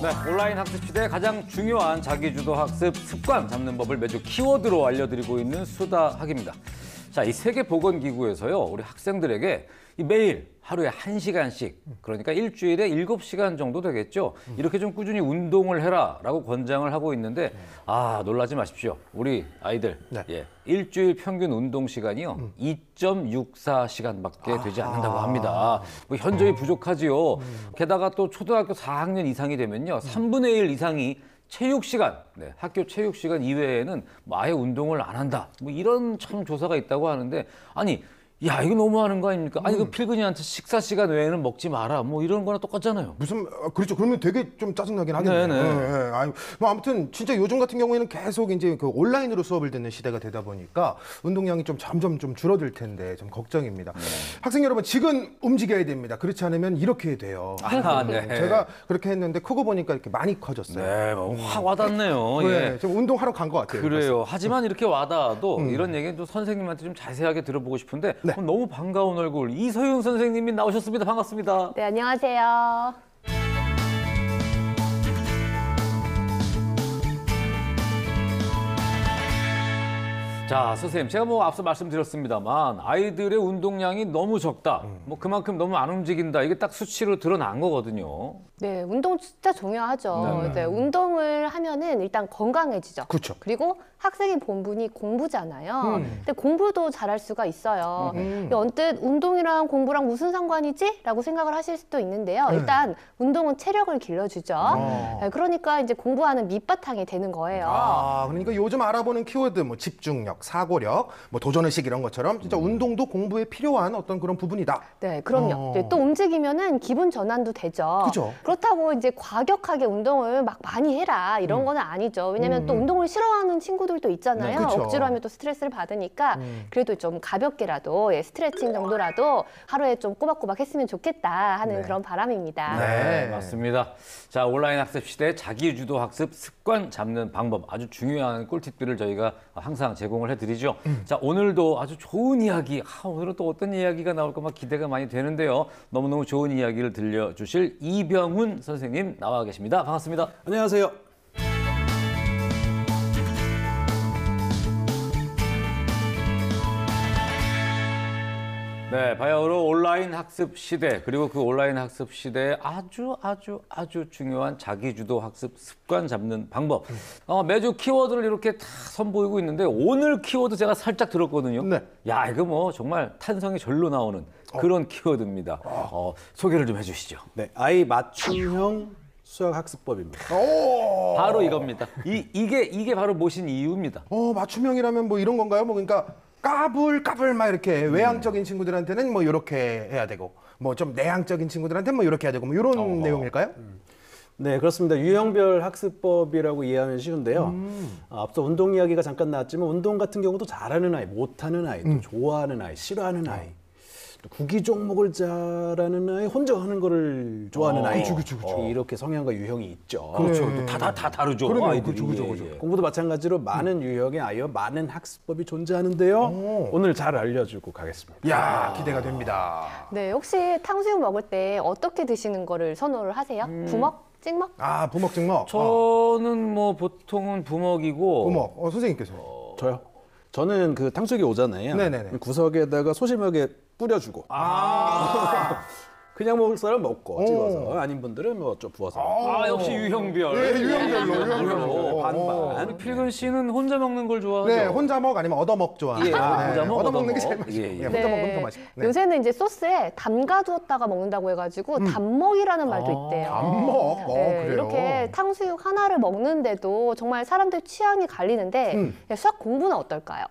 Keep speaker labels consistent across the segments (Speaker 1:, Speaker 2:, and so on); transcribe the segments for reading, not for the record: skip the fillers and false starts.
Speaker 1: 네, 온라인 학습 시대의 가장 중요한 자기주도 학습 습관 잡는 법을 매주 키워드로 알려드리고 있는 수다학입니다. 자, 이 세계보건기구에서요, 우리 학생들에게 매일 하루에 1시간씩, 그러니까 일주일에 7시간 정도 되겠죠. 이렇게 좀 꾸준히 운동을 해라라고 권장을 하고 있는데, 놀라지 마십시오. 우리 아이들, 일주일 평균 운동 시간이요, 2.64시간밖에 되지 않는다고 합니다. 뭐 현저히 부족하지요. 게다가 또 초등학교 4학년 이상이 되면요, 3분의 1 이상이 체육 시간, 학교 체육 시간 이외에는 아예 운동을 안 한다. 뭐 이런 참 조사가 있다고 하는데, 아니, 야, 이거 너무하는 거 아닙니까? 아니, 그 필근이한테 식사 시간 외에는 먹지 마라. 뭐 이런 거나 똑같잖아요.
Speaker 2: 그렇죠. 그러면 되게 좀 짜증나긴 하겠네요. 네. 아니, 뭐 아무튼 진짜 요즘 같은 경우에는 계속 이제 그 온라인으로 수업을 듣는 시대가 되다 보니까 운동량이 좀 점점 좀 줄어들 텐데 좀 걱정입니다. 학생 여러분, 지금 움직여야 됩니다. 그렇지 않으면 이렇게 돼요. 제가 그렇게 했는데 크고 보니까 이렇게 많이 커졌어요.
Speaker 1: 네, 뭐 확 와닿네요.
Speaker 2: 네, 좀 운동하러 간 것 같아요.
Speaker 1: 그래요.
Speaker 2: 그래서.
Speaker 1: 하지만 이렇게 와닿아도 이런 얘기는 좀 선생님한테 좀 자세하게 들어보고 싶은데 너무 반가운 얼굴 이서윤 선생님이 나오셨습니다. 반갑습니다.
Speaker 3: 네, 안녕하세요.
Speaker 1: 자, 선생님, 제가 뭐 앞서 말씀드렸습니다만 아이들의 운동량이 너무 적다. 뭐 그만큼 너무 안 움직인다. 이게 딱 수치로 드러난 거거든요.
Speaker 3: 네, 운동 진짜 중요하죠. 네, 운동을 하면은 일단 건강해지죠.
Speaker 2: 그렇죠.
Speaker 3: 그리고 학생의 본분이 공부잖아요. 근데 공부도 잘할 수가 있어요. 언뜻 운동이랑 공부랑 무슨 상관이지? 라고 생각을 하실 수도 있는데요. 일단 운동은 체력을 길러주죠. 네, 그러니까 이제 공부하는 밑바탕이 되는 거예요.
Speaker 2: 그러니까 요즘 알아보는 키워드, 뭐 집중력, 사고력, 뭐 도전의식 이런 것처럼 진짜 운동도 공부에 필요한 어떤 그런 부분이다.
Speaker 3: 네, 그럼요. 네, 또 움직이면은 기분 전환도 되죠.
Speaker 2: 그죠.
Speaker 3: 그렇다고 이제 과격하게 운동을 막 많이 해라 이런 거는 아니죠. 왜냐면 또 운동을 싫어하는 친구들도 있잖아요.
Speaker 2: 그쵸.
Speaker 3: 억지로 하면 또 스트레스를 받으니까 그래도 좀 가볍게라도 스트레칭 정도라도 하루에 좀 꼬박꼬박 했으면 좋겠다 하는 그런 바람입니다.
Speaker 1: 네, 맞습니다. 자, 온라인 학습 시대 자기주도 학습 습관 잡는 방법, 아주 중요한 꿀팁들을 저희가 항상 제공을 해드리죠. 자, 오늘도 아주 좋은 이야기, 오늘은 또 어떤 이야기가 나올까 막 기대가 많이 되는데요. 너무너무 좋은 이야기를 들려주실 이병훈 선생님 나와 계십니다. 반갑습니다.
Speaker 4: 안녕하세요.
Speaker 1: 네, 바야흐로 온라인 학습 시대, 그리고 그 온라인 학습 시대에 아주 중요한 자기주도 학습 습관 잡는 방법. 매주 키워드를 이렇게 다 선보이고 있는데 오늘 키워드 제가 살짝 들었거든요. 야, 이거 뭐 정말 탄성이 절로 나오는 그런 키워드입니다. 소개를 좀 해주시죠.
Speaker 4: 네, 아이 맞춤형 수학 학습법입니다.
Speaker 1: 바로 이겁니다. 이게 바로 모신 이유입니다.
Speaker 2: 맞춤형이라면 뭐 이런 건가요? 뭐 그러니까 까불 막 이렇게 외향적인 친구들한테는 뭐 이렇게 해야 되고 뭐 좀 내향적인 친구들한테는 뭐 이렇게 해야 되고 뭐 이런 내용일까요?
Speaker 4: 네, 그렇습니다. 유형별 학습법이라고 이해하면 쉬운데요. 앞서 운동 이야기가 잠깐 나왔지만 운동 같은 경우도 잘하는 아이, 못하는 아이, 또 좋아하는 아이, 싫어하는 아이, 또 구기 종목을 잘하는 아이, 혼자 하는 거를 좋아하는 아이.
Speaker 2: 그쵸.
Speaker 4: 이렇게 성향과 유형이 있죠.
Speaker 1: 그렇죠. 다 다르죠. 아이들이.
Speaker 2: 그죠.
Speaker 4: 공부도 마찬가지로 많은 유형의 아이와 많은 학습법이 존재하는데요. 오늘 잘 알려주고 가겠습니다.
Speaker 2: 야, 기대가 됩니다.
Speaker 3: 네, 혹시 탕수육 먹을 때 어떻게 드시는 거를 선호를 하세요? 부먹? 찍먹?
Speaker 2: 부먹, 찍먹.
Speaker 1: 저는 뭐 보통은 부먹이고.
Speaker 2: 부먹. 선생님께서.
Speaker 4: 저요? 저는 그 탕수육이 오잖아요.
Speaker 2: 네네네.
Speaker 4: 구석에다가 소심하게 뿌려주고. 그냥 먹을 사람 먹고 찍어서 아닌 분들은 뭐 좀 부어서.
Speaker 1: 역시 유형별.
Speaker 2: 네, 유형별로.
Speaker 4: 반반.
Speaker 1: 필근 씨는 혼자 먹는 걸 좋아하죠?
Speaker 2: 네, 혼자 먹 아니면 얻어먹 좋아해요. 얻어먹는 게 제일 맛있고. 혼자 먹으면 더 맛있고.
Speaker 3: 요새는 이제 소스에 담가두었다가 먹는다고 해가지고 담먹이라는 말도 있대요.
Speaker 2: 담먹? 그래요?
Speaker 3: 이렇게 탕수육 하나를 먹는데도 정말 사람들 취향이 갈리는데 수학 공부는 어떨까요?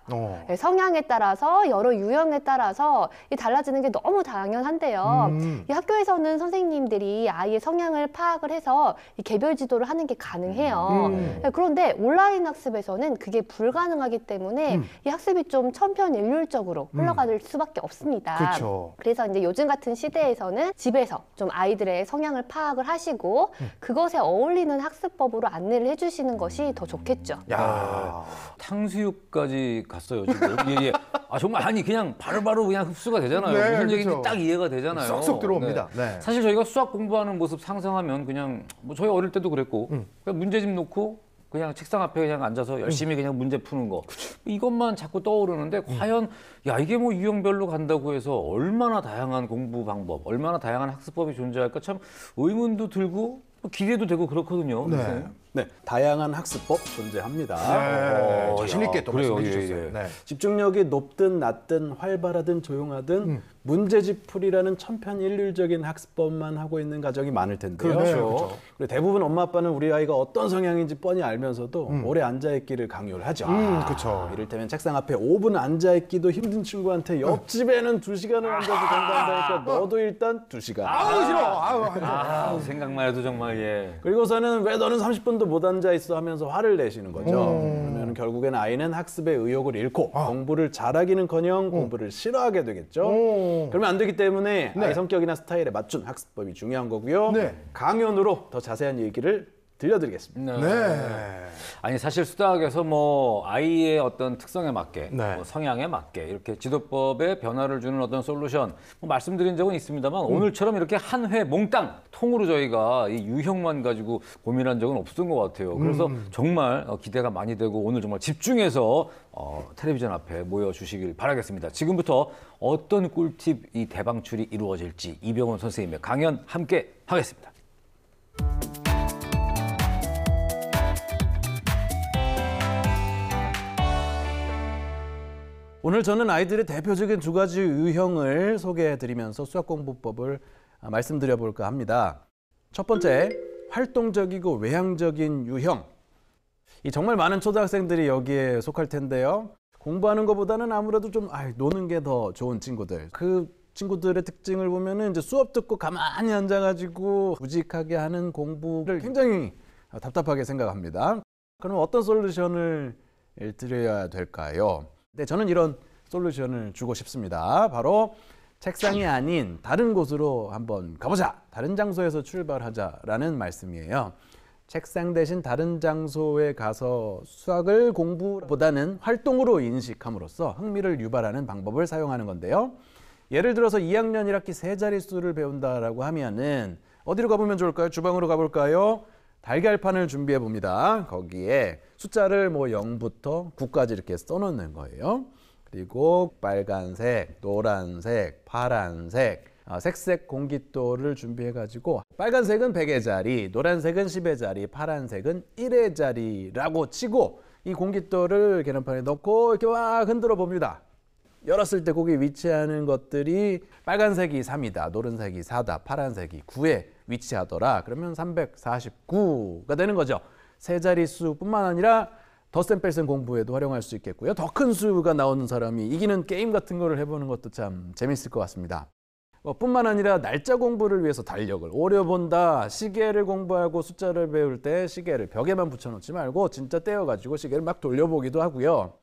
Speaker 3: 성향에 따라서 여러 유형에 따라서 달라지는 게 너무 당연한데요. 이 학교에서는 선생님들이 아이의 성향을 파악을 해서 이 개별 지도를 하는 게 가능해요. 그런데 온라인 학습에서는 그게 불가능하기 때문에 이 학습이 좀 천편일률적으로 흘러갈 수밖에 없습니다.
Speaker 2: 그렇죠.
Speaker 3: 그래서 이제 요즘 같은 시대에서는 집에서 좀 아이들의 성향을 파악을 하시고 그것에 어울리는 학습법으로 안내를 해주시는 것이 더 좋겠죠.
Speaker 2: 야,
Speaker 1: 탕수육까지 갔어요 지금. 예. 정말 아니 그냥 바로바로 그냥 흡수가 되잖아요.
Speaker 2: 네,
Speaker 1: 무슨 얘기인지
Speaker 2: 그렇죠.
Speaker 1: 딱 이해가 되잖아요.
Speaker 2: 쏙쏙 들어옵니다. 됩니다. 네.
Speaker 1: 사실 저희가 수학 공부하는 모습 상상하면 그냥 뭐 저희 어릴 때도 그랬고 그냥 문제집 놓고 그냥 책상 앞에 그냥 앉아서 열심히 그냥 문제 푸는 거 이것만 자꾸 떠오르는데 과연 야 이게 뭐 유형별로 간다고 해서 얼마나 다양한 공부 방법, 얼마나 다양한 학습법이 존재할까 참 의문도 들고 또 기대도 되고 그렇거든요.
Speaker 2: 네.
Speaker 4: 네, 다양한 학습법 존재합니다.
Speaker 2: 네. 자신 있게 또
Speaker 1: 그래요.
Speaker 2: 말씀해 주셨어요.
Speaker 1: 예, 예.
Speaker 2: 네.
Speaker 4: 집중력이 높든 낮든 활발하든 조용하든 문제집 풀이라는 천편일률적인 학습법만 하고 있는 가정이 많을 텐데요.
Speaker 2: 그렇죠.
Speaker 4: 그리고 대부분 엄마 아빠는 우리 아이가 어떤 성향인지 뻔히 알면서도 오래 앉아있기를 강요를 하죠.
Speaker 2: 그렇죠.
Speaker 4: 이를테면 책상 앞에 5분 앉아있기도 힘든 친구한테 옆집에는 2시간을 앉아서 공부한다니까 너도 일단 2시간.
Speaker 2: 아우 싫어. 아우.
Speaker 1: 아, 생각만 해도 정말 예.
Speaker 4: 그리고서는 왜 너는 30분도 못 앉아 있어 하면서 화를 내시는 거죠. 그러면 결국엔 아이는 학습의 의욕을 잃고 공부를 잘하기는커녕 공부를 싫어하게 되겠죠. 그러면 안 되기 때문에 아이 성격이나 스타일에 맞춘 학습법이 중요한 거고요.
Speaker 2: 네.
Speaker 4: 강연으로 더 자세한 얘기를 들려드리겠습니다.
Speaker 2: 네.
Speaker 1: 아니 사실 수다학에서 뭐 아이의 어떤 특성에 맞게
Speaker 2: 네.
Speaker 1: 뭐 성향에 맞게 이렇게 지도법에 변화를 주는 어떤 솔루션 뭐 말씀드린 적은 있습니다만 오늘처럼 이렇게 한 회 몽땅 통으로 저희가 이 유형만 가지고 고민한 적은 없었던 것 같아요. 그래서 정말 기대가 많이 되고 오늘 정말 집중해서 텔레비전 앞에 모여 주시길 바라겠습니다. 지금부터 어떤 꿀팁 이 대방출이 이루어질지 이병헌 선생님의 강연 함께 하겠습니다.
Speaker 4: 오늘 저는 아이들의 대표적인 2가지 유형을 소개해드리면서 수학공부법을 말씀드려 볼까 합니다. 첫 번째, 활동적이고 외향적인 유형. 정말 많은 초등학생들이 여기에 속할 텐데요. 공부하는 것보다는 아무래도 좀 노는 게 더 좋은 친구들. 그 친구들의 특징을 보면은 이제 수업 듣고 가만히 앉아가지고 우직하게 하는 공부를 굉장히 답답하게 생각합니다. 그럼 어떤 솔루션을 드려야 될까요? 네, 저는 이런 솔루션을 주고 싶습니다. 바로 책상이 아닌 다른 곳으로 한번 가보자. 다른 장소에서 출발하자라는 말씀이에요. 책상 대신 다른 장소에 가서 수학을 공부보다는 활동으로 인식함으로써 흥미를 유발하는 방법을 사용하는 건데요. 예를 들어서 2학년 1학기 3자릿수를 배운다라고 하면은 어디로 가보면 좋을까요? 주방으로 가볼까요? 달걀판을 준비해 봅니다. 거기에 숫자를 뭐 0부터 9까지 이렇게 써놓는 거예요. 그리고 빨간색, 노란색, 파란색, 색색 공깃돌을 준비해 가지고 빨간색은 100의 자리, 노란색은 10의 자리, 파란색은 1의 자리라고 치고 이 공깃돌을 계란판에 넣고 이렇게 막 흔들어 봅니다. 열었을 때 거기 위치하는 것들이 빨간색이 3이다, 노란색이 4다, 파란색이 9에 위치하더라. 그러면 349가 되는 거죠. 세 자릿수뿐만 아니라 덧셈 뺄셈 공부에도 활용할 수 있겠고요. 더 큰 수가 나오는 사람이 이기는 게임 같은 거를 해보는 것도 참 재밌을 것 같습니다. 뿐만 아니라 날짜 공부를 위해서 달력을 오려 본다. 시계를 공부하고 숫자를 배울 때 시계를 벽에만 붙여놓지 말고 진짜 떼어가지고 시계를 막 돌려보기도 하고요.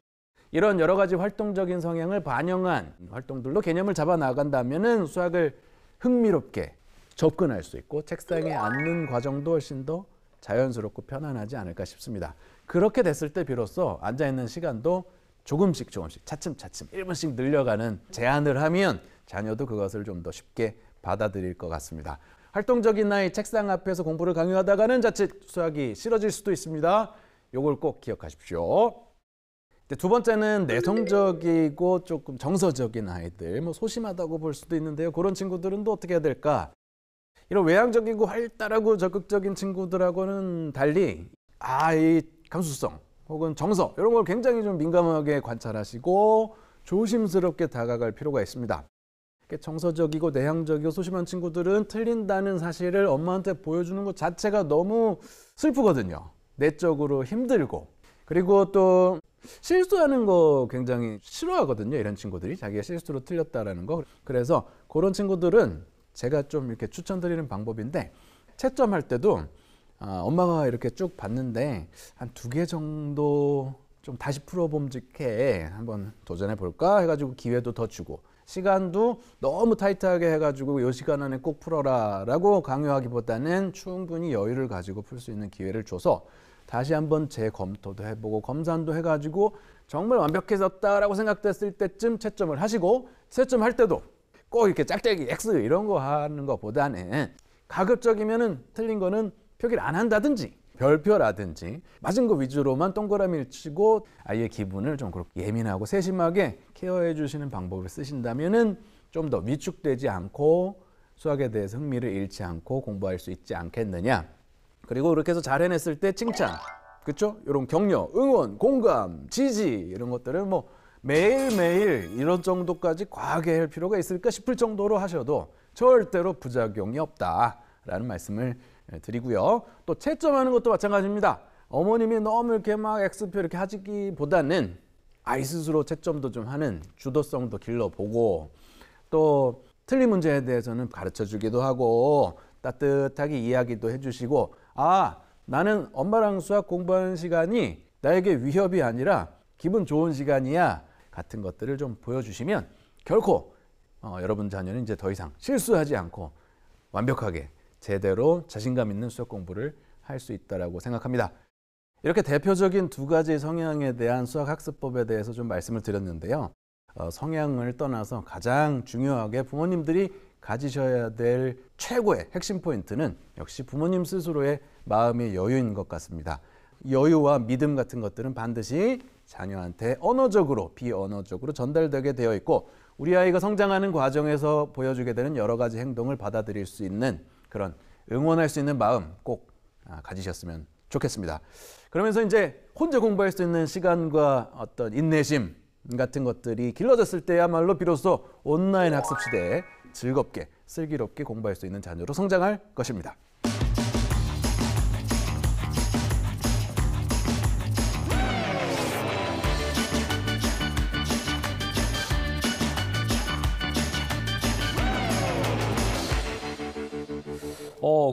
Speaker 4: 이런 여러 가지 활동적인 성향을 반영한 활동들로 개념을 잡아 나간다면은 수학을 흥미롭게 접근할 수 있고 책상에 앉는 과정도 훨씬 더 자연스럽고 편안하지 않을까 싶습니다. 그렇게 됐을 때 비로소 앉아있는 시간도 조금씩 차츰차츰 1분씩 늘려가는 제안을 하면 자녀도 그것을 좀 더 쉽게 받아들일 것 같습니다. 활동적인 나이 책상 앞에서 공부를 강요하다가는 자칫 수학이 싫어질 수도 있습니다. 이걸 꼭 기억하십시오. 두 번째는 내성적이고 조금 정서적인 아이들, 뭐 소심하다고 볼 수도 있는데요. 그런 친구들은 또 어떻게 해야 될까? 이런 외향적이고 활달하고 적극적인 친구들하고는 달리 이 감수성 혹은 정서 이런 걸 굉장히 좀 민감하게 관찰하시고 조심스럽게 다가갈 필요가 있습니다. 정서적이고 내향적이고 소심한 친구들은 틀린다는 사실을 엄마한테 보여주는 것 자체가 너무 슬프거든요. 내적으로 힘들고 그리고 또 실수하는 거 굉장히 싫어하거든요. 이런 친구들이 자기가 실수로 틀렸다라는 거. 그래서 그런 친구들은 제가 좀 이렇게 추천드리는 방법인데 채점할 때도 엄마가 이렇게 쭉 봤는데 한 2개 정도 좀 다시 풀어봄직해 한번 도전해 볼까 해가지고 기회도 더 주고 시간도 너무 타이트하게 해가지고 이 시간 안에 꼭 풀어라 라고 강요하기보다는 충분히 여유를 가지고 풀 수 있는 기회를 줘서 다시 한번 재검토도 해보고 검산도 해가지고 정말 완벽해졌다라고 생각됐을 때쯤 채점을 하시고 채점할 때도 꼭 이렇게 짝짝이 X 이런 거 하는 것보다는 가급적이면은 틀린 거는 표기를 안 한다든지 별표라든지 맞은 거 위주로만 동그라미를 치고 아이의 기분을 좀 그렇게 예민하고 세심하게 케어해 주시는 방법을 쓰신다면은 좀 더 위축되지 않고 수학에 대해서 흥미를 잃지 않고 공부할 수 있지 않겠느냐. 그리고 그렇게 해서 잘 해냈을 때 칭찬, 그렇죠? 이런 격려, 응원, 공감, 지지 이런 것들을 뭐 매일매일 이런 정도까지 과하게 할 필요가 있을까 싶을 정도로 하셔도 절대로 부작용이 없다라는 말씀을 드리고요. 또 채점하는 것도 마찬가지입니다. 어머님이 너무 이렇게 막 X표 이렇게 하기보다는 아이 스스로 채점도 좀 하는 주도성도 길러보고 또 틀린 문제에 대해서는 가르쳐 주기도 하고 따뜻하게 이야기도 해주시고 아 나는 엄마랑 수학 공부하는 시간이 나에게 위협이 아니라 기분 좋은 시간이야 같은 것들을 좀 보여주시면 결코 여러분 자녀는 이제 더 이상 실수하지 않고 완벽하게 제대로 자신감 있는 수학 공부를 할 수 있다라고 생각합니다. 이렇게 대표적인 두 가지 성향에 대한 수학 학습법에 대해서 좀 말씀을 드렸는데요. 성향을 떠나서 가장 중요하게 부모님들이 가지셔야 될 최고의 핵심 포인트는 역시 부모님 스스로의 마음의 여유인 것 같습니다. 여유와 믿음 같은 것들은 반드시 자녀한테 언어적으로, 비언어적으로 전달되게 되어 있고 우리 아이가 성장하는 과정에서 보여주게 되는 여러 가지 행동을 받아들일 수 있는 그런 응원할 수 있는 마음 꼭 가지셨으면 좋겠습니다. 그러면서 이제 혼자 공부할 수 있는 시간과 어떤 인내심 같은 것들이 길러졌을 때야말로 비로소 온라인 학습 시대에 즐겁게 슬기롭게 공부할 수 있는 자녀로 성장할 것입니다.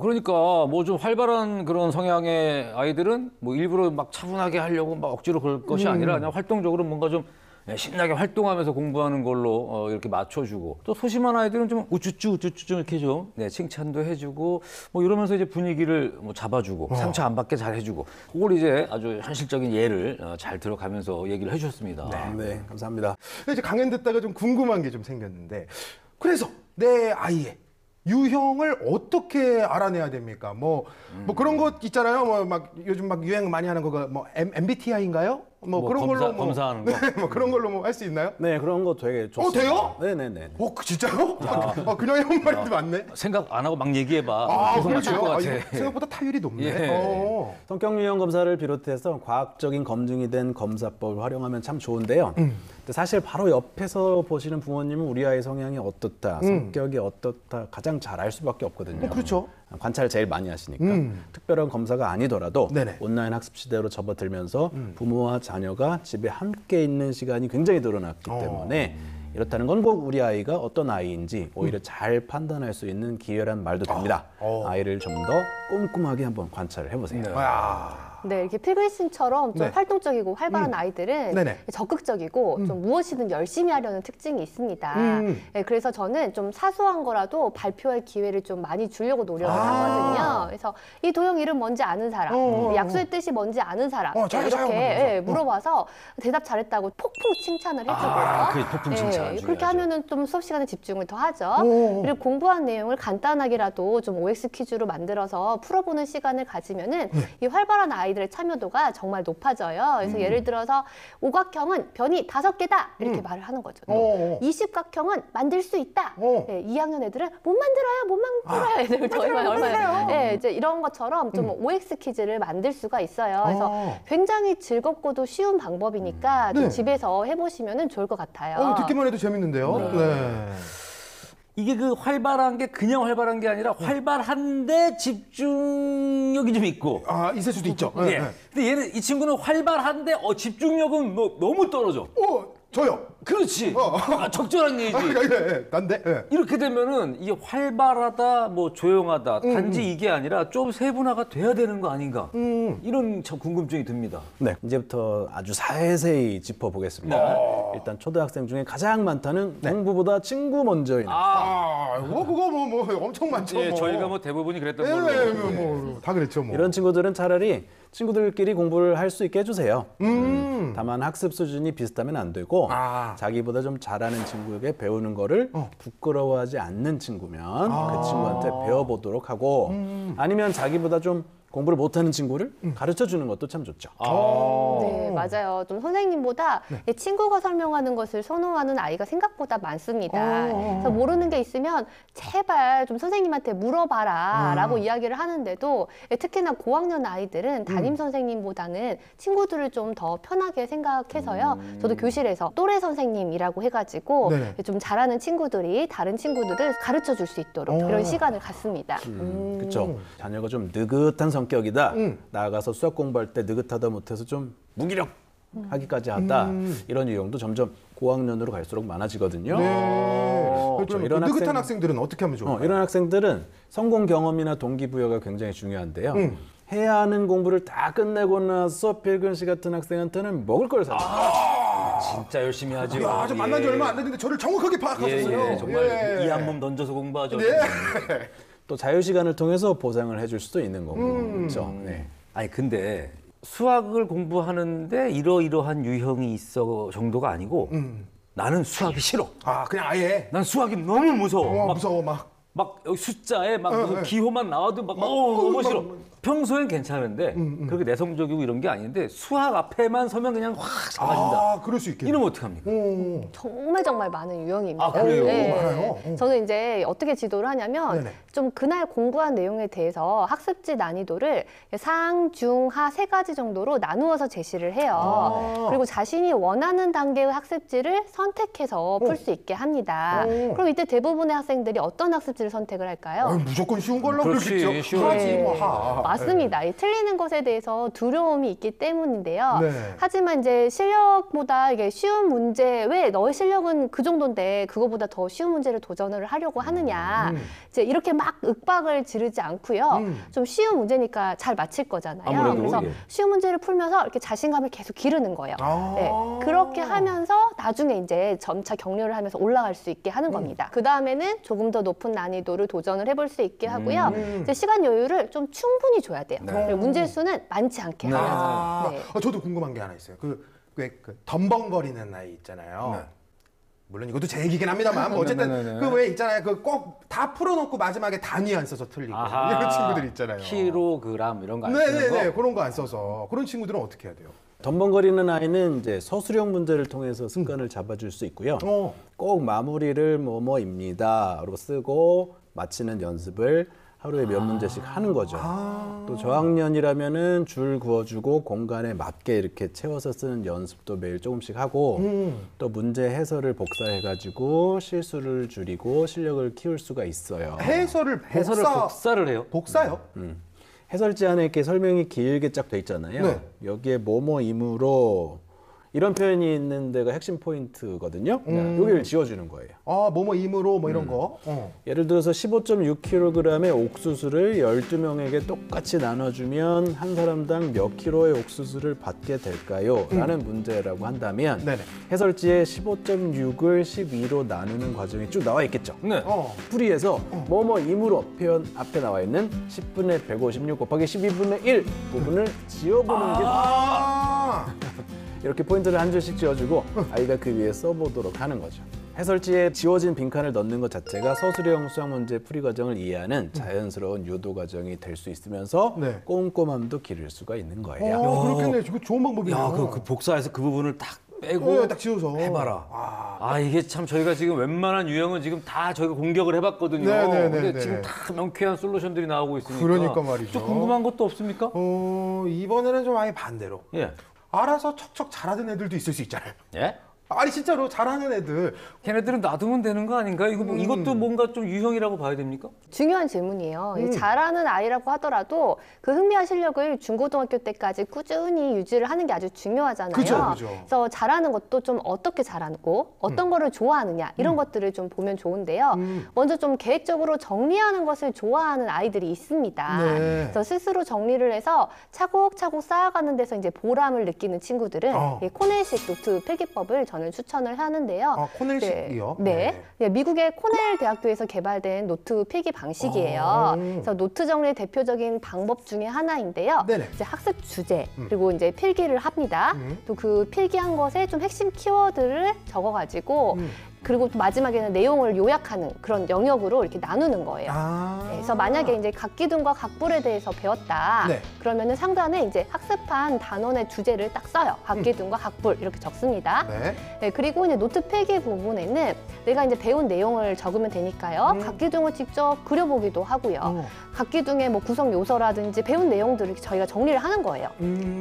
Speaker 1: 그러니까 뭐 좀 활발한 그런 성향의 아이들은 뭐 일부러 막 차분하게 하려고 막 억지로 그럴 것이 아니라 그냥 활동적으로 뭔가 좀 신나게 활동하면서 공부하는 걸로 이렇게 맞춰주고 또 소심한 아이들은 좀 우쭈쭈 좀 이렇게 좀 칭찬도 해주고 뭐 이러면서 이제 분위기를 뭐 잡아주고 상처 안 받게 잘 해주고 그걸 이제 아주 현실적인 예를 잘 들어가면서 얘기를 해주셨습니다.
Speaker 4: 네, 감사합니다.
Speaker 2: 이제 강연 듣다가 좀 궁금한 게 좀 생겼는데 그래서 내 아이의 유형을 어떻게 알아내야 됩니까? 뭐 그런 것 있잖아요. 뭐 막 요즘 막 유행 많이 하는 거가 뭐 MBTI인가요? 뭐 그런 걸로
Speaker 1: 검사하는 거.
Speaker 2: 네, 뭐 그런 걸로 뭐 할 수 있나요?
Speaker 4: 네, 그런 거 되게 좋습니다.
Speaker 2: 돼요?
Speaker 4: 네네네.
Speaker 2: 진짜요? 그냥 한 말인데 맞네.
Speaker 1: 생각 안 하고 막 얘기해봐. 계속 맞출 것 같아.
Speaker 2: 생각보다 타율이 높네.
Speaker 1: 예.
Speaker 4: 성격 유형 검사를 비롯해서 과학적인 검증이 된 검사법을 활용하면 참 좋은데요. 근데 사실 바로 옆에서 보시는 부모님은 우리 아이 성향이 어떻다, 성격이 어떻다 가장 잘 알 수밖에 없거든요.
Speaker 2: 그렇죠.
Speaker 4: 관찰을 제일 많이 하시니까 특별한 검사가 아니더라도
Speaker 2: 네네.
Speaker 4: 온라인 학습 시대로 접어들면서 부모와 자녀가 집에 함께 있는 시간이 굉장히 늘어났기 때문에 이렇다는 건 꼭 우리 아이가 어떤 아이인지 오히려 잘 판단할 수 있는 기회란 말도 됩니다. 아이를 좀 더 꼼꼼하게 한번 관찰을 해보세요.
Speaker 3: 네, 이렇게 필글씨처럼 좀
Speaker 2: 네.
Speaker 3: 활동적이고 활발한 아이들은
Speaker 2: 네네.
Speaker 3: 적극적이고 좀 무엇이든 열심히 하려는 특징이 있습니다. 네, 그래서 저는 좀 사소한 거라도 발표할 기회를 좀 많이 주려고 노력을 하거든요. 그래서 이 도형 이름 뭔지 아는 사람, 약수의 뜻이 뭔지 아는 사람 이렇게 물어봐서 대답 잘했다고 폭풍 칭찬을 해주고요.
Speaker 1: 그게 폭풍 칭찬
Speaker 3: 그렇게 하면은 좀 수업 시간에 집중을 더 하죠. 그리고 공부한 내용을 간단하게라도 좀 OX 퀴즈로 만들어서 풀어보는 시간을 가지면은 이 활발한 아이들의 참여도가 정말 높아져요. 그래서 예를 들어서 오각형은 변이 5개다 이렇게 말을 하는 거죠. 20각형은 만들 수 있다. 네, 2학년 애들은 못 만들어요. 애들 저희가 네, 이제 이런 것처럼 좀 OX 퀴즈를 만들 수가 있어요. 그래서 굉장히 즐겁고도 쉬운 방법이니까 좀 집에서 해보시면 좋을 것 같아요.
Speaker 2: 듣기만 해도 재밌는데요. 네.
Speaker 1: 이게 그 활발한 게 그냥 활발한 게 아니라 활발한데 집중력이 좀 있고.
Speaker 2: 있을 수도 있죠.
Speaker 1: 예. 근데 이 친구는 활발한데 집중력은 뭐 너무 떨어져.
Speaker 2: 저요.
Speaker 1: 그렇지. 적절한 얘기지.
Speaker 2: 난데.
Speaker 1: 이렇게 되면은 이게 활발하다, 뭐 조용하다, 단지 이게 아니라 좀 세분화가 돼야 되는 거 아닌가. 이런 참 궁금증이 듭니다.
Speaker 4: 네, 이제부터 아주 세세히 짚어보겠습니다. 일단 초등학생 중에 가장 많다는 공부보다 친구 먼저인
Speaker 2: 그거 뭐 엄청 많죠.
Speaker 1: 예,
Speaker 2: 뭐.
Speaker 1: 저희가 뭐 대부분이 그랬던 걸로.
Speaker 2: 다 그랬죠, 뭐.
Speaker 4: 이런 친구들은 차라리 친구들끼리 공부를 할 수 있게 해주세요. 다만 학습 수준이 비슷하면 안 되고 자기보다 좀 잘하는 친구에게 배우는 거를 부끄러워하지 않는 친구면 그 친구한테 배워보도록 하고 아니면 자기보다 좀 공부를 못하는 친구를 가르쳐 주는 것도 참 좋죠.
Speaker 3: 네, 맞아요. 좀 선생님보다 이 친구가 설명하는 것을 선호하는 아이가 생각보다 많습니다. 그래서 모르는 게 있으면 제발 좀 선생님한테 물어봐라 라고 이야기를 하는데도 특히나 고학년 아이들은 담임 선생님보다는 친구들을 좀 더 편하게 생각해서요. 저도 교실에서 또래 선생님이라고 해가지고
Speaker 2: 네.
Speaker 3: 좀 잘하는 친구들이 다른 친구들을 가르쳐 줄 수 있도록 이런 시간을 갖습니다.
Speaker 4: 그렇죠. 자녀가 좀 느긋한 성격이다. 나아가서 수학 공부할 때 느긋하다 못해서 좀 무기력하기까지 하다. 이런 유형도 점점 고학년으로 갈수록 많아지거든요.
Speaker 2: 그럼
Speaker 4: 이런
Speaker 2: 느긋한 학생들은 어떻게 하면 좋을까요?
Speaker 4: 이런 학생들은 성공 경험이나 동기부여가 굉장히 중요한데요. 해야 하는 공부를 다 끝내고 나서 필근 씨 같은 학생한테는 먹을 걸 사줘요.
Speaker 1: 진짜 열심히 하죠.
Speaker 2: 야, 저 만난 지 얼마 안 됐는데 저를 정확하게 파악하셨어요.
Speaker 1: 정말 이 한 몸 던져서 공부하죠.
Speaker 4: 또 자유 시간을 통해서 보상을 해줄 수도 있는 거고, 그렇죠. 네.
Speaker 1: 아니 근데 수학을 공부하는데 이러이러한 유형이 있어 정도가 아니고 나는 수학이 싫어.
Speaker 2: 그냥 아예.
Speaker 1: 난 수학이 너무 무서워. 막,
Speaker 2: 무서워
Speaker 1: 막 여기 숫자에 막 무슨 기호만 나와도 막 너무 싫어. 평소엔 괜찮은데 그렇게 내성적이고 이런 게 아닌데 수학 앞에만 서면 그냥 확 잡아진다.
Speaker 2: 그럴 수 있겠네.
Speaker 1: 이러면 어떡합니까?
Speaker 3: 정말 많은 유형입니다.
Speaker 1: 그래요?
Speaker 2: 많아요?
Speaker 3: 저는 이제 어떻게 지도를 하냐면
Speaker 2: 네네.
Speaker 3: 좀 그날 공부한 내용에 대해서 학습지 난이도를 상, 중, 하 세 가지 정도로 나누어서 제시를 해요. 그리고 자신이 원하는 단계의 학습지를 선택해서 풀 수 있게 합니다. 그럼 이때 대부분의 학생들이 어떤 학습지를 선택을 할까요?
Speaker 2: 무조건 쉬운 걸로
Speaker 1: 그렇지,
Speaker 2: 그러겠죠.
Speaker 1: 쉬운
Speaker 2: 하지 뭐 하.
Speaker 3: 맞습니다. 이 틀리는 것에 대해서 두려움이 있기 때문인데요.
Speaker 2: 네.
Speaker 3: 하지만 이제 실력보다 이게 쉬운 문제, 왜 너의 실력은 그 정도인데 그거보다 더 쉬운 문제를 도전을 하려고 하느냐. 이제 이렇게 막 윽박을 지르지 않고요. 좀 쉬운 문제니까 잘 맞힐 거잖아요.
Speaker 1: 아무래도,
Speaker 3: 그래서
Speaker 1: 예.
Speaker 3: 쉬운 문제를 풀면서 이렇게 자신감을 계속 기르는 거예요. 네. 그렇게 하면서 나중에 이제 점차 격려를 하면서 올라갈 수 있게 하는 겁니다. 그 다음에는 조금 더 높은 난이도를 도전을 해볼 수 있게 하고요. 이제 시간 여유를 좀 충분히 줘야 돼요. 그리고 문제 수는 많지 않게 하면서. 네.
Speaker 2: 저도 궁금한 게 하나 있어요. 왜 덤벙거리는 아이 있잖아요. 물론 이것도 제 얘기긴 합니다만 뭐 어쨌든 그 왜 있잖아요. 그 꼭 다 풀어놓고 마지막에 단위 안 써서 틀리고 이런 친구들 있잖아요.
Speaker 1: 킬로그램 이런 거 안 쓰는 거.
Speaker 2: 네네네 그런 거 안 써서 그런 친구들은 어떻게 해야 돼요?
Speaker 4: 덤벙거리는 아이는 이제 서술형 문제를 통해서 습관을 잡아줄 수 있고요. 꼭 마무리를 뭐뭐입니다. 그리고 쓰고 마치는 연습을 하루에 몇 문제씩 하는 거죠. 또 저학년이라면은 줄 그어주고 공간에 맞게 이렇게 채워서 쓰는 연습도 매일 조금씩 하고 또 문제 해설을 복사해가지고 실수를 줄이고 실력을 키울 수가 있어요.
Speaker 2: 해설을
Speaker 1: 복사를 해요.
Speaker 2: 복사요?
Speaker 4: 해설지 안에 이렇게 설명이 길게 쫙 돼 있잖아요.
Speaker 2: 네.
Speaker 4: 여기에 뭐뭐이므로 이런 표현이 있는 데가 핵심 포인트거든요. 여기를 지워주는 거예요.
Speaker 2: 뭐뭐 임으로 뭐 이런 거.
Speaker 4: 예를 들어서 15.6kg의 옥수수를 12명에게 똑같이 나눠주면 한 사람당 몇 킬로의 옥수수를 받게 될까요? 라는 문제라고 한다면
Speaker 2: 네네.
Speaker 4: 해설지에 15.6을 12로 나누는 과정이 쭉 나와 있겠죠.
Speaker 1: 네.
Speaker 4: 풀이해서 뭐뭐임으로 표현 앞에 나와 있는 10분의 156 곱하기 12분의 1 부분을 지워보는 게 이렇게 포인트를 한 줄씩 지어주고 아이가 그 위에 써보도록 하는 거죠. 해설지에 지워진 빈칸을 넣는 것 자체가 서술형 수학 문제 풀이 과정을 이해하는 자연스러운 유도 과정이 될 수 있으면서
Speaker 2: 네.
Speaker 4: 꼼꼼함도 기를 수가 있는 거예요.
Speaker 2: 그렇겠네요. 이거 좋은 방법이네요.
Speaker 1: 야, 그 복사해서 그 부분을 딱 빼고
Speaker 2: 딱 지워서
Speaker 1: 해봐라. 이게 참 저희가 지금 웬만한 유형은 지금 다 저희가 공격을 해봤거든요.
Speaker 2: 네네네네.
Speaker 1: 근데 지금 다 명쾌한 솔루션들이 나오고 있으니까.
Speaker 2: 그러니까 말이죠.
Speaker 1: 좀 궁금한 것도 없습니까?
Speaker 2: 이번에는 좀 아예 반대로.
Speaker 1: 예.
Speaker 2: 알아서 척척 잘하는 애들도 있을 수 있잖아요.
Speaker 1: 예?
Speaker 2: 아니 진짜로 잘하는 애들.
Speaker 1: 걔네들은 놔두면 되는 거 아닌가? 이것도 뭔가 좀 유형이라고 봐야 됩니까?
Speaker 3: 중요한 질문이에요. 이 잘하는 아이라고 하더라도 그 흥미와 실력을 중고등학교 때까지 꾸준히 유지를 하는 게 아주 중요하잖아요.
Speaker 2: 그죠.
Speaker 3: 그래서 잘하는 것도 좀 어떻게 잘하고 어떤 거를 좋아하느냐 이런 것들을 좀 보면 좋은데요. 먼저 좀 계획적으로 정리하는 것을 좋아하는 아이들이 있습니다.
Speaker 2: 네.
Speaker 3: 그래서 스스로 정리를 해서 차곡차곡 쌓아가는 데서 이제 보람을 느끼는 친구들은 이 코넬식 노트 필기법을 저는 저는 추천을 하는데요.
Speaker 2: 코넬식이요?
Speaker 3: 네. 미국의 코넬 대학교에서 개발된 노트 필기 방식이에요. 그래서 노트 정리의 대표적인 방법 중에 하나인데요.
Speaker 2: 네네.
Speaker 3: 이제 학습 주제 그리고 이제 필기를 합니다. 또 그 필기한 것에 좀 핵심 키워드를 적어가지고 그리고 또 마지막에는 내용을 요약하는 그런 영역으로 이렇게 나누는 거예요. 네, 그래서 만약에 이제 각기둥과 각불에 대해서 배웠다.
Speaker 2: 네.
Speaker 3: 그러면은 상단에 이제 학습한 단원의 주제를 딱 써요. 각기둥과 각불 이렇게 적습니다.
Speaker 2: 네.
Speaker 3: 네, 그리고 이제 노트 필기 부분에는 내가 이제 배운 내용을 적으면 되니까요. 각기둥을 직접 그려보기도 하고요. 각기둥의 뭐 구성 요소라든지 배운 내용들을 저희가 정리를 하는 거예요.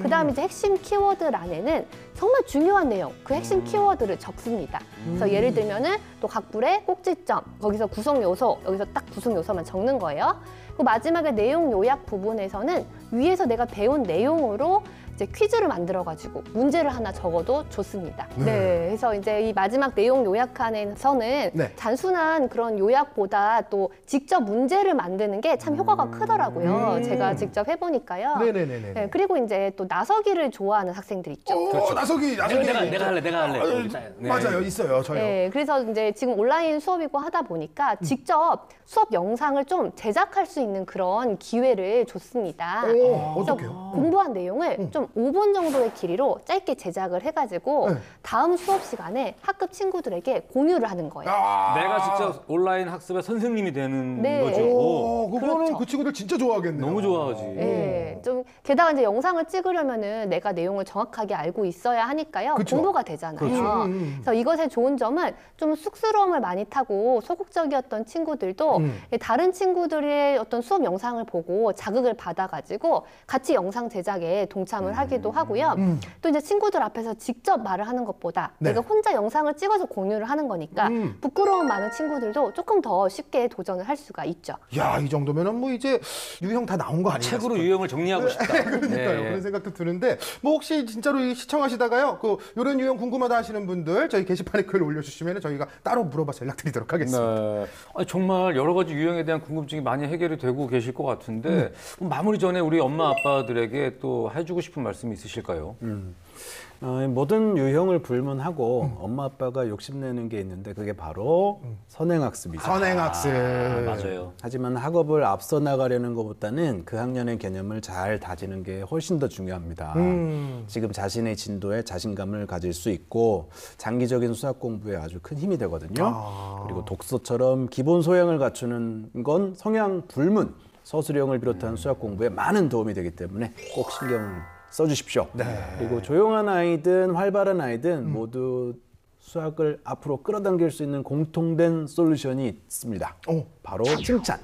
Speaker 3: 그다음에 이제 핵심 키워드란에는 정말 중요한 내용, 그 핵심 키워드를 적습니다. 그래서 예를 들면은 또 각불의 꼭지점, 거기서 구성 요소, 여기서 딱 구성 요소만 적는 거예요. 그리고 마지막에 내용 요약 부분에서는 위에서 내가 배운 내용으로 이제 퀴즈를 만들어가지고 문제를 하나 적어도 좋습니다. 네. 그래서 이제 이 마지막 내용 요약안에서는
Speaker 2: 네.
Speaker 3: 단순한 그런 요약보다 또 직접 문제를 만드는 게 참 효과가 크더라고요. 제가 직접 해보니까요.
Speaker 2: 네네네네.
Speaker 3: 네, 그리고 이제 또 나서기를 좋아하는 학생들 있죠.
Speaker 2: 나서기.
Speaker 1: 내가 할래. 네.
Speaker 2: 맞아요, 있어요, 저요.
Speaker 3: 네, 그래서 이제 지금 온라인 수업이고 하다 보니까 직접 수업 영상을 좀 제작할 수 있는 그런 기회를 줬습니다. 그래서
Speaker 2: 어떡해요?
Speaker 3: 공부한 내용을 좀 5분 정도의 길이로 짧게 제작을 해가지고 다음 수업 시간에 학급 친구들에게 공유를 하는 거예요.
Speaker 1: 내가 직접 온라인 학습의 선생님이 되는
Speaker 3: 네.
Speaker 1: 거죠.
Speaker 2: 그거는
Speaker 3: 그렇죠.
Speaker 2: 그 친구들 진짜 좋아하겠네요.
Speaker 1: 너무 좋아하지.
Speaker 3: 네, 좀 게다가 이제 영상을 찍으려면은 내가 내용을 정확하게 알고 있어야 하니까요.
Speaker 2: 그쵸.
Speaker 3: 공부가 되잖아요.
Speaker 2: 그렇죠.
Speaker 3: 그래서 이것의 좋은 점은 좀 쑥스러움을 많이 타고 소극적이었던 친구들도 다른 친구들의 어떤 수업 영상을 보고 자극을 받아가지고 같이 영상 제작에 동참을 하기도 하고요. 또 이제 친구들 앞에서 직접 말을 하는 것보다
Speaker 2: 네.
Speaker 3: 내가 혼자 영상을 찍어서 공유를 하는 거니까 부끄러움 많은 친구들도 조금 더 쉽게 도전을 할 수가 있죠.
Speaker 2: 야, 이 정도면은 뭐 이제 유형 다 나온 거 아닌가?
Speaker 1: 책으로 유형을 정리하고 싶다.
Speaker 2: 그러니까요.
Speaker 1: 네.
Speaker 2: 그런 생각도 드는데 뭐 혹시 진짜로 이 시청하시다가요, 그 이런 유형 궁금하다 하시는 분들 저희 게시판에 글 올려주시면 저희가 따로 물어봐서 연락드리도록 하겠습니다.
Speaker 1: 네. 아니, 정말 여러 가지 유형에 대한 궁금증이 많이 해결이 되고 계실 것 같은데 마무리 전에 우리 엄마 아빠들에게 또 해주고 싶은 말씀이 있으실까요?
Speaker 4: 모든 유형을 불문하고 엄마 아빠가 욕심내는 게 있는데 그게 바로 선행학습이죠.
Speaker 2: 선행학습.
Speaker 1: 맞아요.
Speaker 4: 하지만 학업을 앞서 나가려는 것보다는 그 학년의 개념을 잘 다지는 게 훨씬 더 중요합니다. 지금 자신의 진도에 자신감을 가질 수 있고 장기적인 수학 공부에 아주 큰 힘이 되거든요. 그리고 독서처럼 기본 소양을 갖추는 건 성향 불문, 서술형을 비롯한 수학 공부에 많은 도움이 되기 때문에 꼭 신경을 써주십시오. 그리고 조용한 아이든 활발한 아이든 모두 수학을 앞으로 끌어당길 수 있는 공통된 솔루션이 있습니다. 바로 칭찬.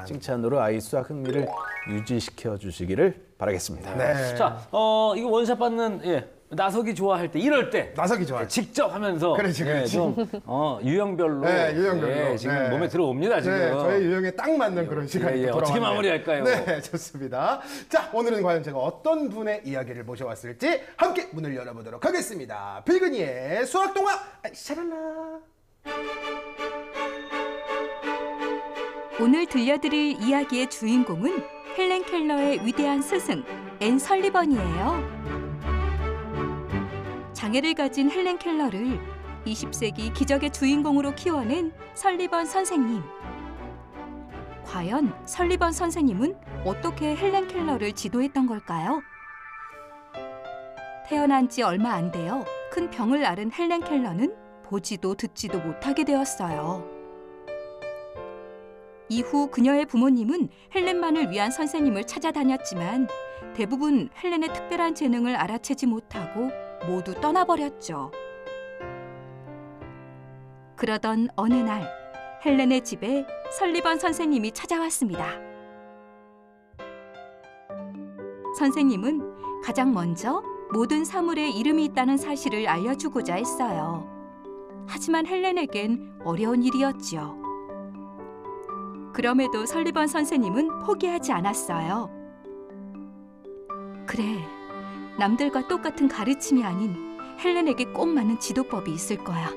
Speaker 4: 칭찬으로 아이 수학 흥미를 유지시켜 주시기를 바라겠습니다.
Speaker 2: 네.
Speaker 1: 자, 이거 원샷 받는 나서기 좋아할 때 이럴 때
Speaker 2: 나서기 좋아요.
Speaker 1: 직접 하면서
Speaker 2: 그렇지.
Speaker 1: 좀 유형별로
Speaker 2: 네, 유형별로.
Speaker 1: 지금
Speaker 2: 네.
Speaker 1: 몸에 들어옵니다 지금.
Speaker 2: 네, 저희 유형에 딱 맞는 그런 시간이 또
Speaker 1: 어떻게
Speaker 2: 돌아왔네요.
Speaker 1: 마무리할까요?
Speaker 2: 네, 좋습니다. 자, 오늘은 과연 제가 어떤 분의 이야기를 모셔왔을지 함께 문을 열어보도록 하겠습니다. 필근이의 수학동화 샤랄라.
Speaker 5: 오늘 들려드릴 이야기의 주인공은 헬렌 켈러의 위대한 스승 앤 설리번이에요. 장애를 가진 헬렌 켈러를 20세기 기적의 주인공으로 키워낸 설리번 선생님. 과연 설리번 선생님은 어떻게 헬렌 켈러를 지도했던 걸까요? 태어난 지 얼마 안 되어 큰 병을 앓은 헬렌 켈러는 보지도 듣지도 못하게 되었어요. 이후 그녀의 부모님은 헬렌만을 위한 선생님을 찾아다녔지만 대부분 헬렌의 특별한 재능을 알아채지 못하고 모두 떠나버렸죠. 그러던 어느 날 헬렌의 집에 설리번 선생님이 찾아왔습니다. 선생님은 가장 먼저 모든 사물에 이름이 있다는 사실을 알려주고자 했어요. 하지만 헬렌에겐 어려운 일이었지요. 그럼에도 설리번 선생님은 포기하지 않았어요. 그래, 남들과 똑같은 가르침이 아닌 헬렌에게 꼭 맞는 지도법이 있을 거야.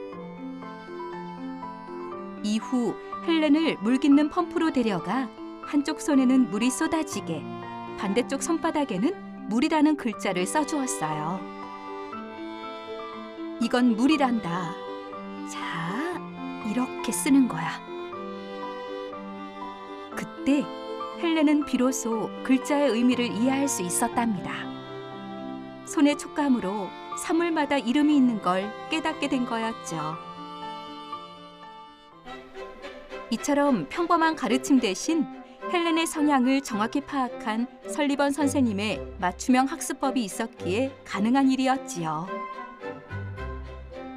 Speaker 5: 이후 헬렌을 물 깃는 펌프로 데려가 한쪽 손에는 물이 쏟아지게 반대쪽 손바닥에는 물이라는 글자를 써주었어요. 이건 물이란다. 자, 이렇게 쓰는 거야. 그때 헬렌은 비로소 글자의 의미를 이해할 수 있었답니다. 손의 촉감으로 사물마다 이름이 있는 걸 깨닫게 된 거였죠. 이처럼 평범한 가르침 대신 헬렌의 성향을 정확히 파악한 설리번 선생님의 맞춤형 학습법이 있었기에 가능한 일이었지요.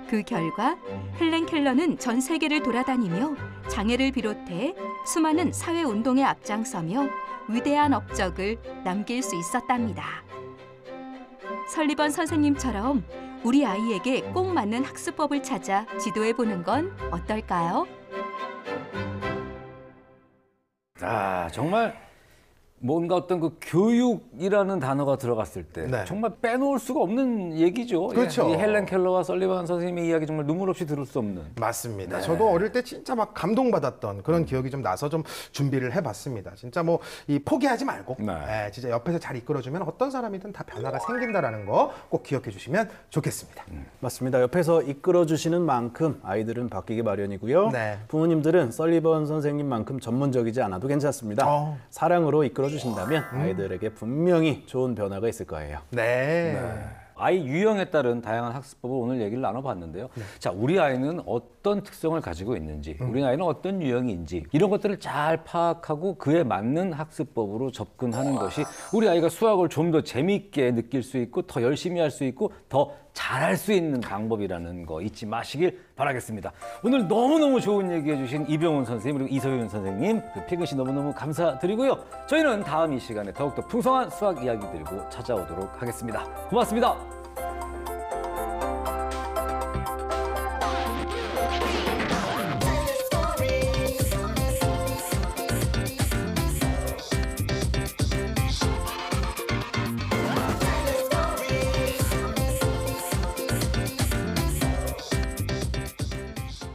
Speaker 5: 그 결과 헬렌 켈러는 전 세계를 돌아다니며 장애를 비롯해 수많은 사회운동에 앞장서며 위대한 업적을 남길 수 있었답니다. 설리번 선생님처럼 우리 아이에게 꼭 맞는 학습법을 찾아 지도해보는 건 어떨까요?
Speaker 1: 아, 정말 뭔가 어떤 그 교육이라는 단어가 들어갔을 때
Speaker 2: 네.
Speaker 1: 정말 빼놓을 수가 없는 얘기죠.
Speaker 2: 그렇죠.
Speaker 1: 이 헬렌 켈러와 설리번 선생님의 이야기 정말 눈물 없이 들을 수 없는.
Speaker 2: 맞습니다.
Speaker 1: 네.
Speaker 2: 저도 어릴 때 진짜 막 감동받았던 그런 기억이 좀 나서 좀 준비를 해봤습니다. 진짜 뭐 이 포기하지 말고
Speaker 1: 네.
Speaker 2: 진짜 옆에서 잘 이끌어주면 어떤 사람이든 다 변화가 생긴다라는 거 꼭 기억해 주시면 좋겠습니다.
Speaker 4: 맞습니다. 옆에서 이끌어 주시는 만큼 아이들은 바뀌기 마련이고요.
Speaker 2: 네.
Speaker 4: 부모님들은 설리번 선생님만큼 전문적이지 않아도 괜찮습니다. 사랑으로 이끌어 주신다면 아이들에게 분명히 좋은 변화가 있을 거예요.
Speaker 2: 네.
Speaker 1: 아이 유형에 따른 다양한 학습법을 오늘 얘기를 나눠봤는데요. 자, 우리 아이는 어떤 특성을 가지고 있는지, 우리 아이는 어떤 유형인지 이런 것들을 잘 파악하고 그에 맞는 학습법으로 접근하는 것이 우리 아이가 수학을 좀 더 재미있게 느낄 수 있고 더 열심히 할 수 있고 더 잘할 수 있는 방법이라는 거 잊지 마시길 바라겠습니다. 오늘 너무너무 좋은 얘기해 주신 이병훈 선생님 그리고 이서윤 선생님, 피근 씨 너무너무 감사드리고요. 저희는 다음 이 시간에 더욱더 풍성한 수학 이야기 들고 찾아오도록 하겠습니다. 고맙습니다.